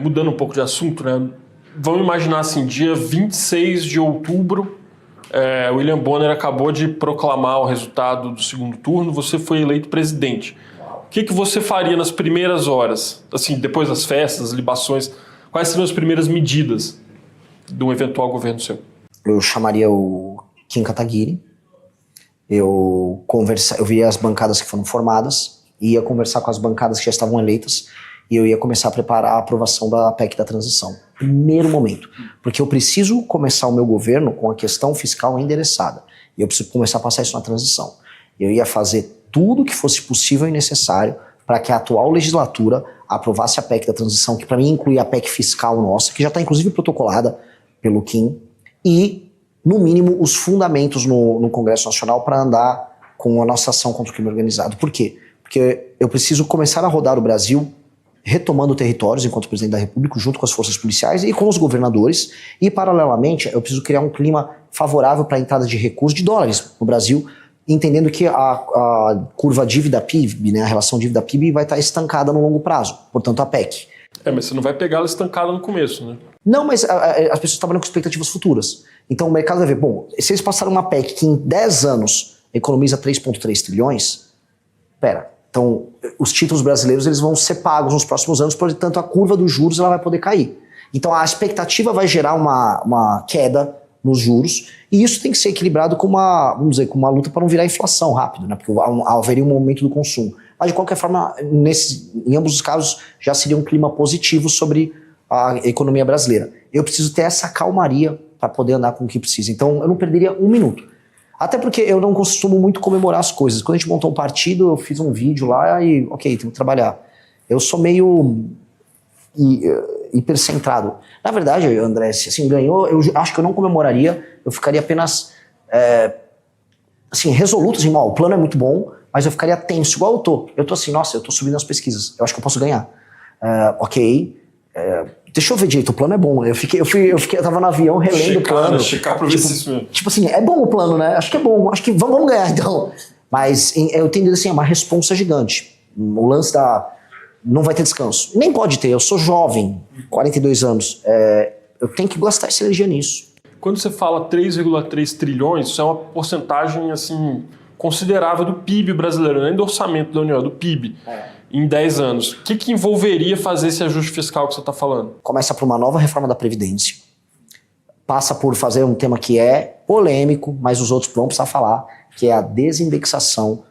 Mudando um pouco de assunto, né? Vamos imaginar assim, dia 26 de outubro, William Bonner acabou de proclamar o resultado do segundo turno, você foi eleito presidente. O que você faria nas primeiras horas? Assim, depois das festas, das libações, quais seriam as primeiras medidas de um eventual governo seu? Eu chamaria o Kim Kataguiri, eu via as bancadas que foram formadas, ia conversar com as bancadas que já estavam eleitas e eu ia começar a preparar a aprovação da PEC da transição. Primeiro momento, porque eu preciso começar o meu governo com a questão fiscal endereçada e eu preciso começar a passar isso na transição. Eu ia fazer tudo o que fosse possível e necessário para que a atual legislatura aprovasse a PEC da transição, que para mim inclui a PEC fiscal nossa, que já está inclusive protocolada pelo Kim, e, no mínimo, os fundamentos no Congresso Nacional para andar com a nossa ação contra o crime organizado. Por quê? Porque eu preciso começar a rodar o Brasil retomando territórios enquanto presidente da República, junto com as forças policiais e com os governadores, e, paralelamente, eu preciso criar um clima favorável para a entrada de recursos de dólares no Brasil, entendendo que a curva dívida-PIB, né, a relação dívida-PIB vai estar estancada no longo prazo, portanto a PEC. Mas você não vai pegar ela estancada no começo, né? Não, mas as pessoas trabalham com expectativas futuras. Então o mercado vai ver, bom, se eles passaram uma PEC que em 10 anos economiza 3,3 trilhões, então os títulos brasileiros eles vão ser pagos nos próximos anos, portanto a curva dos juros ela vai poder cair. Então a expectativa vai gerar uma queda nos juros, e isso tem que ser equilibrado com uma luta para não virar inflação rápido, né? Porque haveria um momento do consumo. Mas de qualquer forma, em ambos os casos, já seria um clima positivo sobre a economia brasileira. Eu preciso ter essa calmaria para poder andar com o que precisa. Então eu não perderia um minuto. Até porque eu não costumo muito comemorar as coisas. Quando a gente montou um partido, eu fiz um vídeo lá e, ok, tem que trabalhar. Eu sou meio hipercentrado. Na verdade, André, se assim ganhou, eu acho que eu não comemoraria, eu ficaria apenas resoluto, assim, o plano é muito bom, mas eu ficaria tenso, igual eu tô. Eu tô assim, nossa, eu tô subindo nas pesquisas, eu acho que eu posso ganhar. Deixa eu ver direito, o plano é bom. Eu tava no avião relendo o plano. Checar pra ver se isso mesmo. Tipo assim, é bom o plano, né? Acho que é bom, acho que vamos ganhar então. Mas eu entendo assim, é uma responsa gigante. O lance não vai ter descanso. Nem pode ter, eu sou jovem, 42 anos. Eu tenho que gastar essa energia nisso. Quando você fala 3,3 trilhões, isso é uma porcentagem assim, considerável do PIB brasileiro, nem do orçamento da União, do PIB, em 10 anos. O que envolveria fazer esse ajuste fiscal que você está falando? Começa por uma nova reforma da Previdência, passa por fazer um tema que é polêmico, mas os outros vão precisar falar, que é a desindexação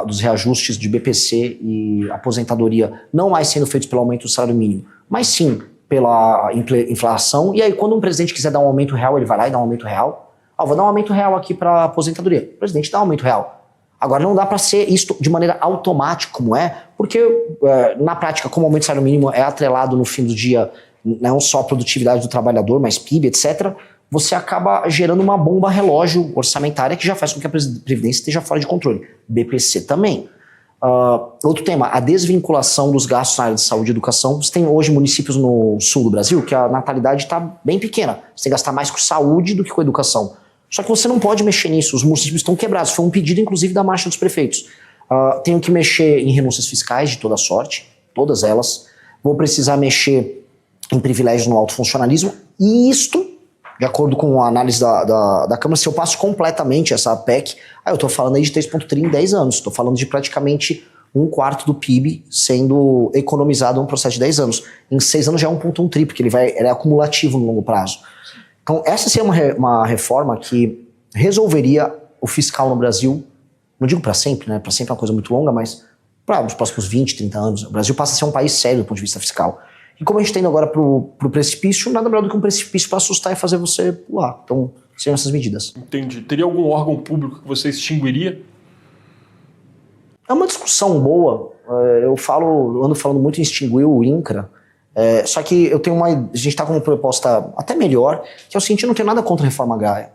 dos reajustes de BPC e aposentadoria, não mais sendo feitos pelo aumento do salário mínimo, mas sim pela inflação. E aí, quando um presidente quiser dar um aumento real, ele vai lá e dá um aumento real. Vou dar um aumento real aqui para aposentadoria. O presidente dá um aumento real. Agora, não dá para ser isso de maneira automática, como porque na prática, como o aumento do salário mínimo é atrelado no fim do dia, não só a produtividade do trabalhador, mas PIB, etc., você acaba gerando uma bomba relógio orçamentária que já faz com que a Previdência esteja fora de controle. BPC também. Outro tema, a desvinculação dos gastos na área de saúde e educação. Você tem hoje municípios no sul do Brasil que a natalidade está bem pequena. Você tem que gastar mais com saúde do que com educação. Só que você não pode mexer nisso, os municípios estão quebrados. Foi um pedido, inclusive, da Marcha dos Prefeitos. Tenho que mexer em renúncias fiscais de toda sorte, todas elas. Vou precisar mexer em privilégios no alto funcionalismo. E isto, de acordo com a análise da Câmara, se eu passo completamente essa PEC, eu estou falando aí de 3,3 em 10 anos. Estou falando de praticamente 1/4 do PIB sendo economizado num processo de 10 anos. Em 6 anos já é 1,1 tri, porque ele é acumulativo no longo prazo. Então, essa seria uma reforma que resolveria o fiscal no Brasil, não digo para sempre, né? Para sempre é uma coisa muito longa, mas para os próximos 20, 30 anos. O Brasil passa a ser um país sério do ponto de vista fiscal. E como a gente está indo agora pro precipício, nada melhor do que um precipício para assustar e fazer você pular. Então, seriam essas medidas. Entendi. Teria algum órgão público que você extinguiria? É uma discussão boa. Eu ando falando muito em extinguir o INCRA. Só que a gente está com uma proposta até melhor, que é o seguinte: eu não tenho nada contra a reforma agrária.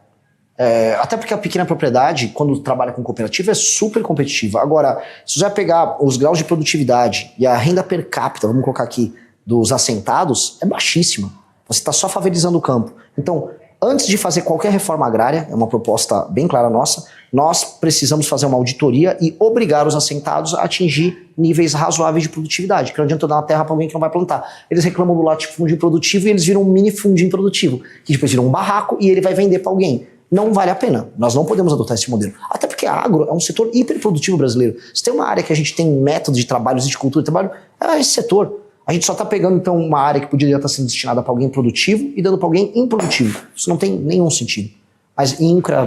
Até porque a pequena propriedade, quando trabalha com cooperativa, é super competitiva. Agora, se você vai pegar os graus de produtividade e a renda per capita, vamos colocar aqui, dos assentados, é baixíssima. Você está só favorizando o campo. Então, Antes de fazer qualquer reforma agrária, é uma proposta bem clara nossa, nós precisamos fazer uma auditoria e obrigar os assentados a atingir níveis razoáveis de produtividade, que não adianta eu dar uma terra para alguém que não vai plantar. Eles reclamam do latifúndio produtivo e eles viram um mini fundinho produtivo, que depois viram um barraco e ele vai vender para alguém. Não vale a pena. Nós não podemos adotar esse modelo. Até porque a agro é um setor hiperprodutivo brasileiro. Se tem uma área que a gente tem método de trabalho, de cultura de trabalho, é esse setor. A gente só está pegando, então, uma área que poderia estar sendo destinada para alguém produtivo e dando para alguém improdutivo. Isso não tem nenhum sentido. Mas INCRA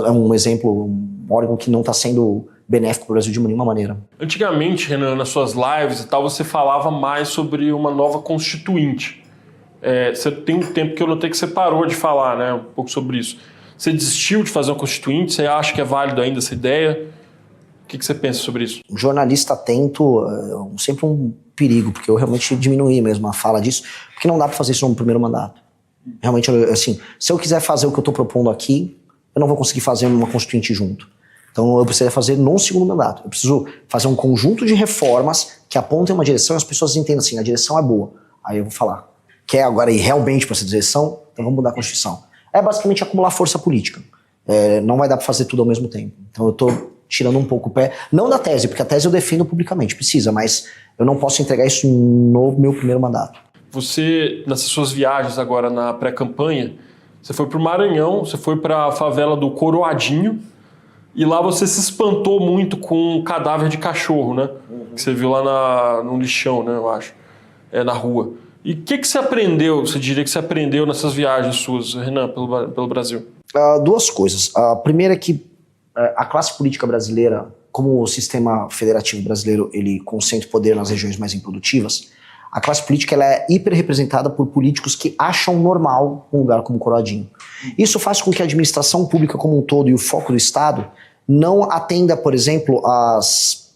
é um exemplo, um órgão que não está sendo benéfico para o Brasil de nenhuma maneira. Antigamente, Renan, nas suas lives e tal, você falava mais sobre uma nova constituinte. Você tem um tempo que eu notei que você parou de falar, né, um pouco sobre isso. Você desistiu de fazer uma constituinte? Você acha que é válido ainda essa ideia? O que você pensa sobre isso? Um jornalista atento é sempre um perigo, porque eu realmente diminuí mesmo a fala disso, porque não dá para fazer isso no primeiro mandato. Realmente, assim, se eu quiser fazer o que eu estou propondo aqui, eu não vou conseguir fazer uma constituinte junto. Então eu precisaria fazer no segundo mandato. Eu preciso fazer um conjunto de reformas que apontem uma direção e as pessoas entendam assim, a direção é boa. Aí eu vou falar, quer agora ir realmente para essa direção? Então vamos mudar a Constituição. É basicamente acumular força política. Não vai dar para fazer tudo ao mesmo tempo. Então eu estou tirando um pouco o pé, não da tese, porque a tese eu defendo publicamente, precisa, mas eu não posso entregar isso no meu primeiro mandato. Você, nessas suas viagens agora na pré-campanha, você foi para o Maranhão, você foi para a favela do Coroadinho, e lá você se espantou muito com um cadáver de cachorro, né? Que você viu lá no lixão, né, eu acho, na rua. E o que você aprendeu, você diria que você aprendeu nessas viagens suas, Renan, pelo Brasil? Duas coisas. A primeira é que a classe política brasileira, como o sistema federativo brasileiro, ele concentra poder nas regiões mais improdutivas, a classe política ela é hiperrepresentada por políticos que acham normal um lugar como Coroadinho. Isso faz com que a administração pública como um todo e o foco do Estado não atenda, por exemplo, às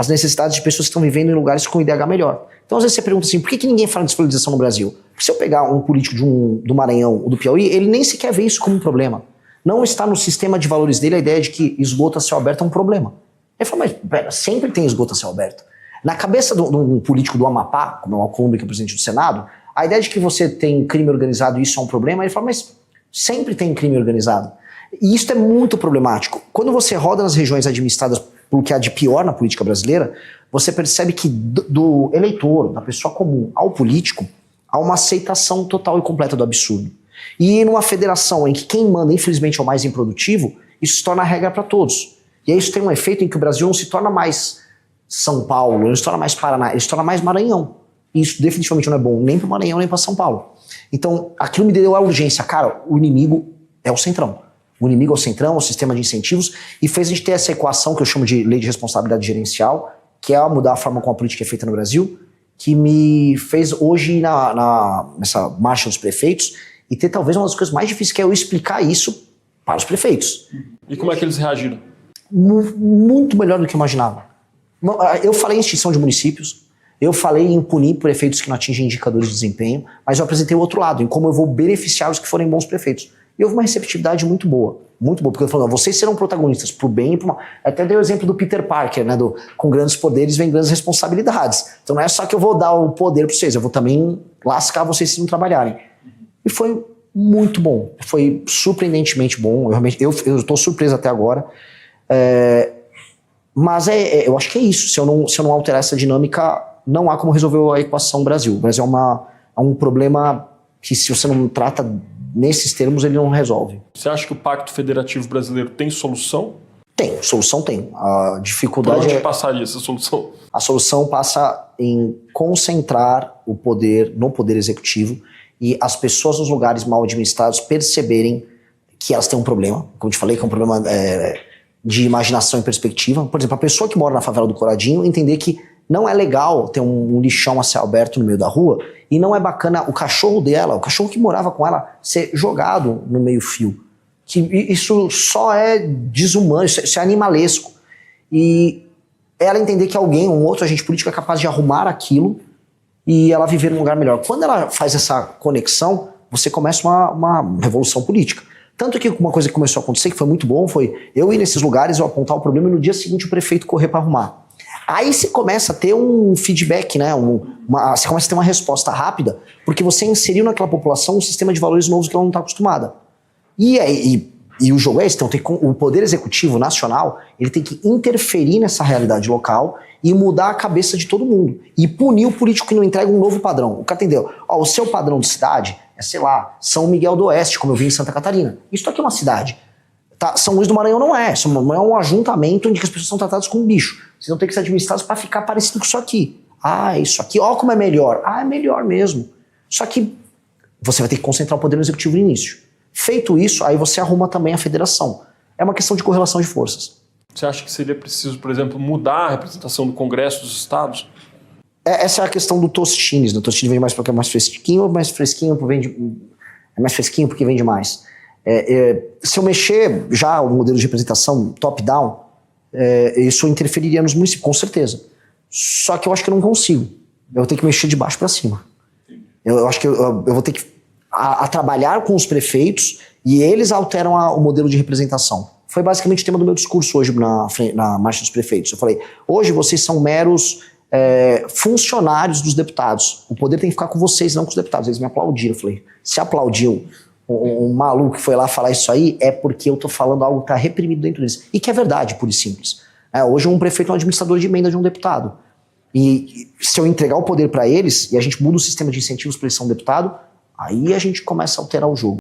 necessidades de pessoas que estão vivendo em lugares com IDH melhor. Então, às vezes você pergunta assim, por que ninguém fala de desvalorização no Brasil? Porque se eu pegar um político do Maranhão ou do Piauí, ele nem sequer vê isso como um problema. Não está no sistema de valores dele a ideia de que esgoto a céu aberto é um problema. Ele fala, mas pera, sempre tem esgoto a céu aberto. Na cabeça de um político do Amapá, como é o Alcolumbre, que é o presidente do Senado, a ideia de que você tem crime organizado e isso é um problema, ele fala, mas sempre tem crime organizado. E isso é muito problemático. Quando você roda nas regiões administradas pelo que há de pior na política brasileira, você percebe que do eleitor, da pessoa comum ao político, há uma aceitação total e completa do absurdo. E numa federação em que quem manda, infelizmente, é o mais improdutivo, isso se torna a regra para todos. E aí isso tem um efeito em que o Brasil não se torna mais São Paulo, ele se torna mais Paraná, ele se torna mais Maranhão. E isso definitivamente não é bom nem para o Maranhão, nem para São Paulo. Então, aquilo me deu a urgência. Cara, o inimigo é o Centrão. O inimigo é o Centrão, o sistema de incentivos, e fez a gente ter essa equação que eu chamo de lei de responsabilidade gerencial, que é mudar a forma como a política é feita no Brasil, que me fez hoje nessa marcha dos prefeitos e ter talvez uma das coisas mais difíceis, que é eu explicar isso para os prefeitos. E como é que eles reagiram? Muito melhor do que eu imaginava. Eu falei em extinção de municípios, eu falei em punir prefeitos que não atingem indicadores de desempenho, mas eu apresentei o outro lado, em como eu vou beneficiar os que forem bons prefeitos. E houve uma receptividade muito boa, porque eu falei, vocês serão protagonistas pro bem e pro mal. Até dei o exemplo do Peter Parker, né, com grandes poderes vem grandes responsabilidades. Então não é só que eu vou dar o poder para vocês, eu vou também lascar vocês se não trabalharem. E foi muito bom, foi surpreendentemente bom, eu estou surpreso até agora. Mas eu acho que é isso, se eu não alterar essa dinâmica, não há como resolver a equação Brasil. O Brasil é um problema que, se você não trata nesses termos, ele não resolve. Você acha que o Pacto Federativo Brasileiro tem solução? Tem, solução tem. A dificuldade Por onde passaria essa solução? A solução passa em concentrar o poder no poder executivo e as pessoas nos lugares mal administrados perceberem que elas têm um problema, como eu te falei, que é um problema de imaginação e perspectiva. Por exemplo, a pessoa que mora na favela do Coradinho entender que não é legal ter um lixão a céu aberto no meio da rua e não é bacana o cachorro dela, o cachorro que morava com ela, ser jogado no meio-fio. Que isso só é desumano, isso é animalesco. E ela entender que alguém, um outro agente político é capaz de arrumar aquilo e ela viver num lugar melhor. Quando ela faz essa conexão, você começa uma revolução política. Tanto que uma coisa que começou a acontecer, que foi muito bom, foi eu ir nesses lugares, eu apontar o problema e no dia seguinte o prefeito correr para arrumar. Aí você começa a ter um feedback, né? Você começa a ter uma resposta rápida, porque você inseriu naquela população um sistema de valores novos que ela não está acostumada. E o jogo é esse, então o Poder Executivo Nacional, ele tem que interferir nessa realidade local e mudar a cabeça de todo mundo. E punir o político que não entrega um novo padrão. O cara entendeu? O seu padrão de cidade é, sei lá, São Miguel do Oeste, como eu vi em Santa Catarina. Isso aqui é uma cidade. Tá? São Luís do Maranhão não é. São Maranhão é um ajuntamento onde as pessoas são tratadas como bicho. Vocês vão ter que ser administrados para ficar parecido com isso aqui. Isso aqui, como é melhor. É melhor mesmo. Só que você vai ter que concentrar o Poder Executivo no início. Feito isso, aí você arruma também a federação. É uma questão de correlação de forças. Você acha que seria preciso, por exemplo, mudar a representação do Congresso dos Estados? Essa é a questão do Tostines. O Tostines vende mais porque é mais fresquinho é mais fresquinho porque vende mais. Se eu mexer já o modelo de representação top-down, isso interferiria nos municípios, com certeza. Só que eu acho que eu não consigo. Eu vou ter que mexer de baixo para cima. Eu acho que eu vou ter que trabalhar com os prefeitos e eles alteram o modelo de representação. Foi basicamente o tema do meu discurso hoje na Marcha dos Prefeitos. Eu falei, hoje vocês são meros funcionários dos deputados. O poder tem que ficar com vocês, não com os deputados. Eles me aplaudiram. Eu falei, se aplaudiu um maluco que foi lá falar isso aí, é porque eu tô falando algo que tá reprimido dentro deles. E que é verdade, pura e simples. Hoje um prefeito é um administrador de emenda de um deputado. E se eu entregar o poder para eles, e a gente muda o sistema de incentivos para eles ser um deputado, aí a gente começa a alterar o jogo.